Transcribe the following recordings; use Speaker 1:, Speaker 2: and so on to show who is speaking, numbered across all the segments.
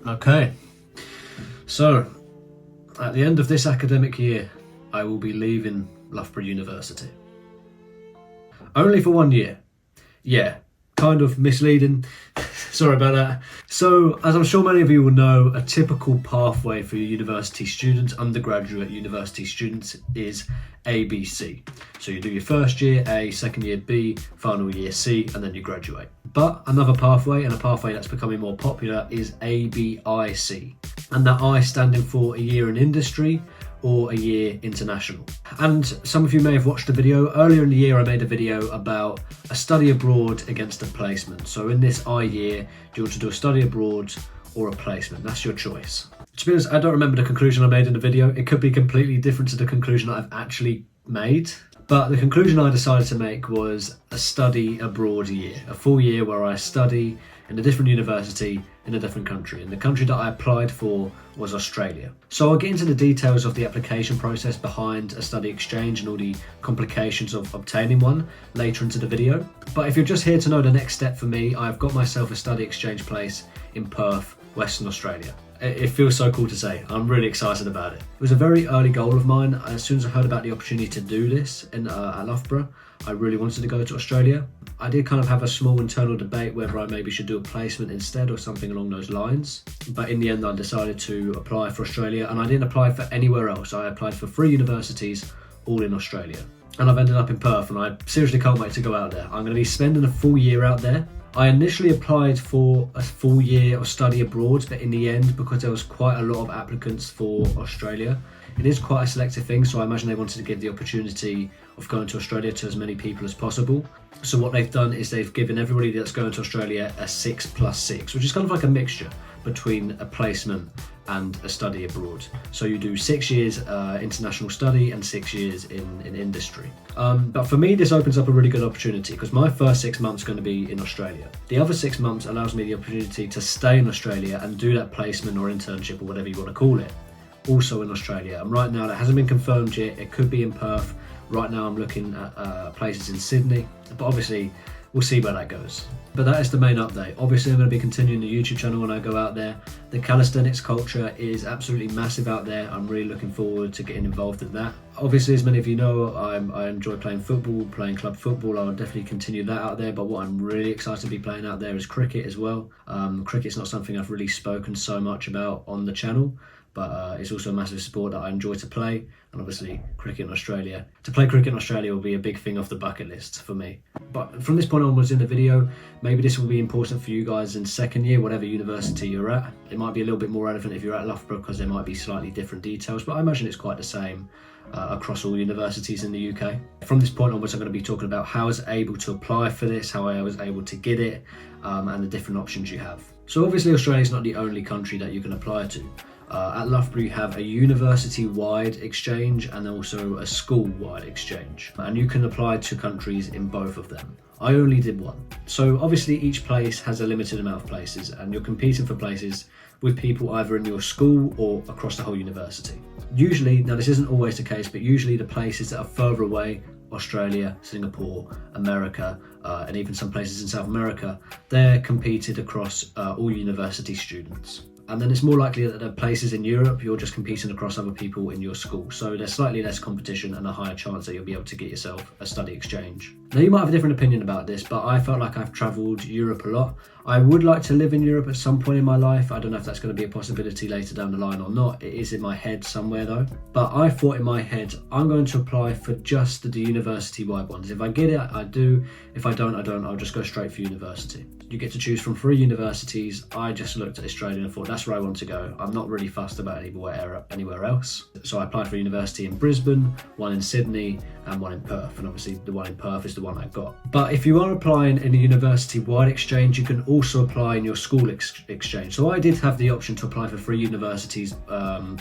Speaker 1: Okay, so at the end of this academic year, I will be leaving Loughborough University. Only for 1 year. Yeah, kind of misleading. Sorry about that. So, as I'm sure many of you will know, a typical pathway for university students, undergraduate university students, is ABC. So you do your first year A, second year B, final year C, and then you graduate. But another pathway, and a pathway that's becoming more popular, is ABIC. And that I standing for a year in industry or a year international. And some of you may have watched a video. Earlier in the year I made a video about a study abroad against a placement. So in this I year, you want to do a study abroad or a placement. That's your choice. To be honest, I don't remember the conclusion I made in the video. It could be completely different to the conclusion that I've actually made. But the conclusion I decided to make was a study abroad year, a full year where I study in a different university in a different country. And the country that I applied for was Australia. So I'll get into the details of the application process behind a study exchange and all the complications of obtaining one later into the video. But if you're just here to know the next step for me, I've got myself a study exchange place in Perth, Western Australia. It feels so cool to say. I'm really excited about it. It was a very early goal of mine. As soon as I heard about the opportunity to do this at Loughborough, I really wanted to go to Australia. I did kind of have a small internal debate whether I maybe should do a placement instead or something along those lines. But in the end, I decided to apply for Australia, and I didn't apply for anywhere else. I applied for 3 universities, all in Australia. And I've ended up in Perth, and I seriously can't wait to go out there. I'm going to be spending a full year out there. I initially applied for a full year of study abroad, but in the end, because there was quite a lot of applicants for Australia, it is quite a selective thing, so I imagine they wanted to give the opportunity of going to Australia to as many people as possible. So what they've done is they've given everybody that's going to Australia a 6+6, which is kind of like a mixture between a placement and a study abroad. So you do 6 years international study and 6 years in industry. But for me, this opens up a really good opportunity because my first 6 months are going to be in Australia. The other 6 months allows me the opportunity to stay in Australia and do that placement or internship or whatever you want to call it, also in Australia. And right now that hasn't been confirmed yet. It could be in Perth. Right now I'm looking at places in Sydney, but obviously we'll see where that goes. But that is the main update. Obviously I'm going to be continuing the YouTube channel when I go out there. The calisthenics culture is absolutely massive out there. I'm really looking forward to getting involved in that. Obviously, as many of you know, I enjoy playing football, playing club football. I'll definitely continue that out there, but what I'm really excited to be playing out there is cricket as well. Cricket's not something I've really spoken so much about on the channel, but it's also a massive sport that I enjoy to play, and obviously cricket in Australia. To play cricket in Australia will be a big thing off the bucket list for me. But from this point onwards in the video, maybe this will be important for you guys in second year, whatever university you're at. It might be a little bit more relevant if you're at Loughborough because there might be slightly different details, but I imagine it's quite the same across all universities in the UK. From this point onwards, I'm going to be talking about how I was able to apply for this, how I was able to get it, and the different options you have. So obviously Australia is not the only country that you can apply to. At Loughborough you have a university-wide exchange and also a school-wide exchange, and you can apply to countries in both of them. I only did one. So obviously each place has a limited amount of places, and you're competing for places with people either in your school or across the whole university. Usually, now this isn't always the case, but usually the places that are further away, Australia, Singapore, America, and even some places in South America, they're competed across all university students. And then it's more likely that the places in Europe, you're just competing across other people in your school. So there's slightly less competition and a higher chance that you'll be able to get yourself a study exchange. Now you might have a different opinion about this, but I felt like I've travelled Europe a lot. I would like to live in Europe at some point in my life. I don't know if that's going to be a possibility later down the line or not. It is in my head somewhere though. But I thought in my head, I'm going to apply for just the university-wide ones. If I get it, I do. If I don't, I don't. I'll just go straight for university. You get to choose from 3 universities. I just looked at Australia and thought that's where I want to go. I'm not really fussed about anywhere else. So I applied for a university in Brisbane, one in Sydney, and one in Perth. And obviously the one in Perth is the one I got. But if you are applying in a university-wide exchange, you can also apply in your school exchange. So I did have the option to apply for 3 universities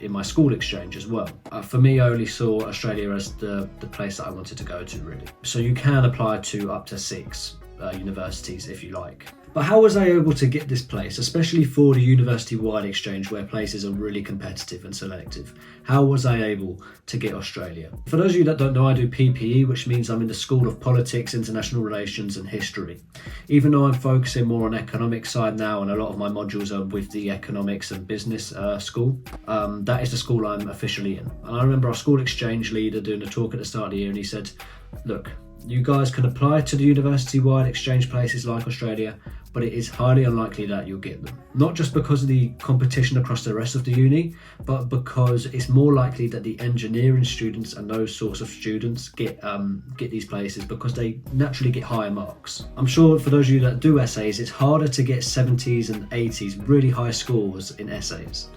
Speaker 1: in my school exchange as well. For me, I only saw Australia as the place that I wanted to go to really. So you can apply to up to 6 universities if you like. But how was I able to get this place, especially for the university-wide exchange where places are really competitive and selective? How was I able to get Australia? For those of you that don't know, I do PPE, which means I'm in the School of Politics, International Relations and History. Even though I'm focusing more on economic side now, and a lot of my modules are with the economics and business school, that is the school I'm officially in. And I remember our school exchange leader doing a talk at the start of the year, and he said, look, you guys can apply to the university-wide exchange places like Australia, but it is highly unlikely that you'll get them. Not just because of the competition across the rest of the uni, but because it's more likely that the engineering students and those sorts of students get these places because they naturally get higher marks. I'm sure for those of you that do essays, it's harder to get 70s and 80s, really high scores in essays.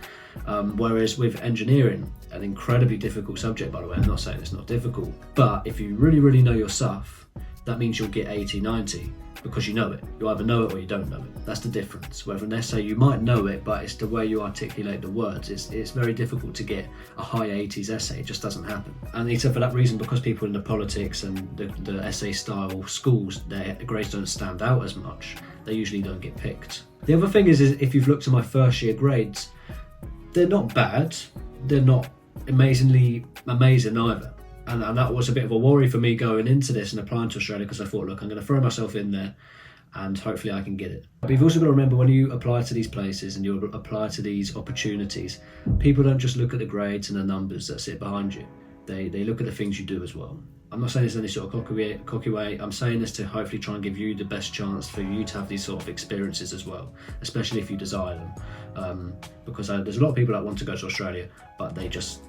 Speaker 1: Whereas with engineering, an incredibly difficult subject, by the way, I'm not saying it's not difficult, but if you really know your stuff, that means you'll get 80, 90 because you know it. You either know it or you don't know it. That's the difference. Whether an essay, you might know it, but it's the way you articulate the words. It's very difficult to get a high 80s essay. It just doesn't happen. And it's for that reason, because people in the politics and the essay style schools, their grades don't stand out as much, they usually don't get picked. The other thing is if you've looked at my first year grades, they're not bad, they're not amazing either. And that was a bit of a worry for me going into this and applying to Australia, because I thought, look, I'm going to throw myself in there and hopefully I can get it. But you've also got to remember, when you apply to these places and you apply to these opportunities, people don't just look at the grades and the numbers that sit behind you. They look at the things you do as well. I'm not saying this in any sort of cocky way. I'm saying this to hopefully try and give you the best chance for you to have these sort of experiences as well, especially if you desire them. Because there's a lot of people that want to go to Australia, but they just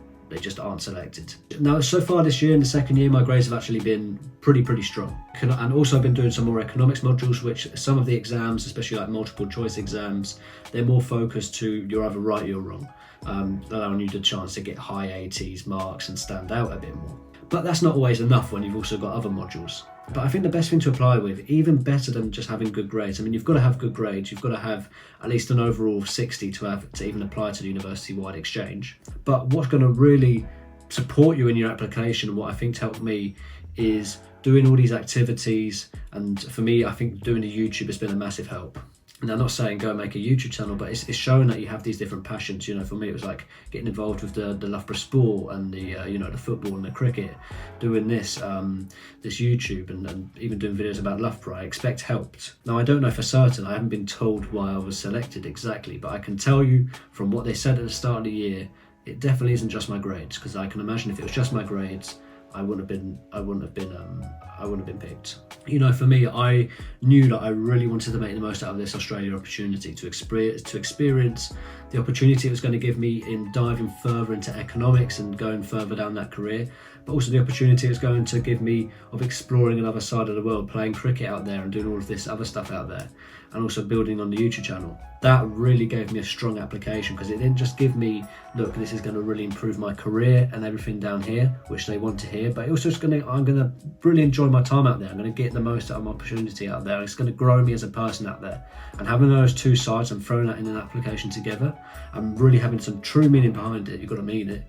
Speaker 1: aren't selected. Now, so far this year, in the second year, my grades have actually been pretty strong. And also I've been doing some more economics modules, which some of the exams, especially like multiple choice exams, they're more focused to you're either right or you're wrong, allowing you the chance to get high 80s marks and stand out a bit more. But that's not always enough when you've also got other modules. But I think the best thing to apply with, even better than just having good grades, I mean, you've got to have good grades, you've got to have at least an overall of 60 to even apply to the university-wide exchange. But what's going to really support you in your application, what I think's helped me, is doing all these activities. And for me, I think doing the YouTube has been a massive help. And I'm not saying go and make a YouTube channel, but it's showing that you have these different passions. You know, for me, it was like getting involved with the Loughborough sport and the the football and the cricket. Doing this YouTube and even doing videos about Loughborough, I expect helped. Now, I don't know for certain. I haven't been told why I was selected exactly, but I can tell you from what they said at the start of the year, it definitely isn't just my grades. Because I can imagine if it was just my grades, I wouldn't have been picked. You know, for me, I knew that I really wanted to make the most out of this Australia opportunity, to experience the opportunity it was going to give me in diving further into economics and going further down that career, but also the opportunity it was going to give me of exploring another side of the world, playing cricket out there and doing all of this other stuff out there, and also building on the YouTube channel. That really gave me a strong application, because it didn't just give me, look, this is going to really improve my career and everything down here, which they want to hear, but it also I'm going to really enjoy my time out there. I'm going to get the most out of my opportunity out there. It's going to grow me as a person out there. And having those two sides and throwing that in an application together and really having some true meaning behind it, you've got to mean it,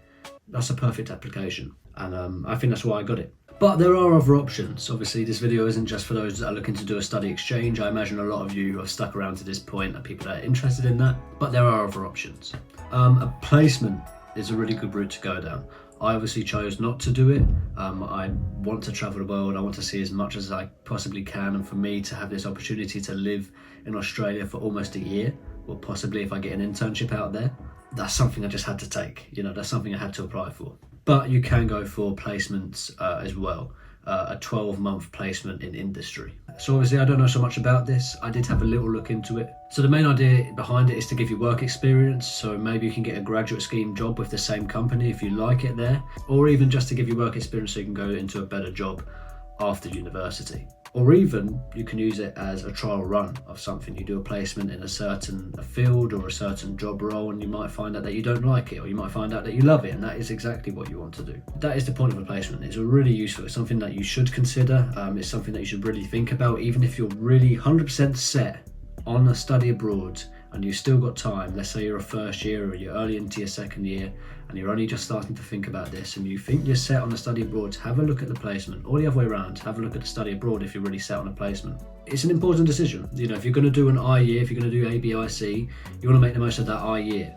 Speaker 1: that's a perfect application. And I think that's why I got it. But there are other options. Obviously, this video isn't just for those that are looking to do a study exchange. I imagine a lot of you have stuck around to this point, are people that are interested in that, but there are other options. A placement is a really good route to go down. I obviously chose not to do it. I want to travel the world. I want to see as much as I possibly can. And for me to have this opportunity to live in Australia for almost a year, or possibly if I get an internship out there, that's something I just had to take. You know, that's something I had to apply for. But you can go for placements as well, a 12-month placement in industry. So obviously I don't know so much about this. I did have a little look into it. So the main idea behind it is to give you work experience. So maybe you can get a graduate scheme job with the same company if you like it there, or even just to give you work experience so you can go into a better job after university. Or even you can use it as a trial run of something. You do a placement in a certain field or a certain job role, and you might find out that you don't like it, or you might find out that you love it, and that is exactly what you want to do. That is the point of a placement. It's really useful. It's something that you should consider. It's something that you should really think about, even if you're really 100% set on a study abroad and you've still got time, let's say you're a first year or you're early into your second year and you're only just starting to think about this and you think you're set on a study abroad, have a look at the placement, or the other way around, have a look at the study abroad if you're really set on a placement. It's an important decision. You know, if you're going to do an I year, if you're going to do ABIC, you want to make the most of that I year.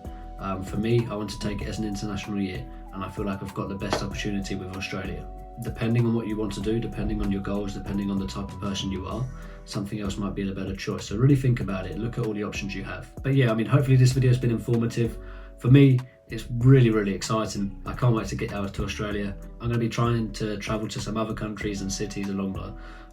Speaker 1: For me, I want to take it as an international year, and I feel like I've got the best opportunity with Australia. Depending on what you want to do, depending on your goals, depending on the type of person you are, something else might be the better choice. So really think about it, look at all the options you have. But yeah, I mean, hopefully this video has been informative. For me, it's really, really exciting. I can't wait to get out to Australia. I'm going to be trying to travel to some other countries and cities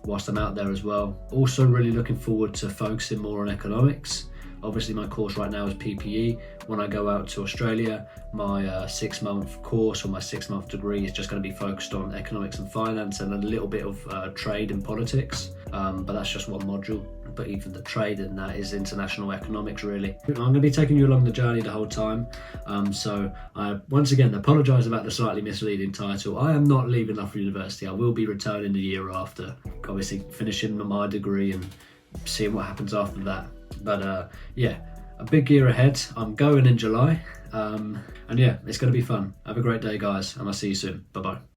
Speaker 1: whilst I'm out there as well. Also really looking forward to focusing more on economics. Obviously my course right now is PPE. When I go out to Australia, my 6-month course or my 6-month degree is just going to be focused on economics and finance and a little bit of trade and politics, but that's just one module. But even the trade in that is international economics really. I'm going to be taking you along the journey the whole time, so I once again apologise about the slightly misleading title. I am not leaving Loughborough University. I will be returning the year after, obviously finishing my degree and seeing what happens after that. But yeah, a big year ahead. I'm going in July, and yeah, it's going to be fun. Have a great day, guys, and I'll see you soon. Bye bye.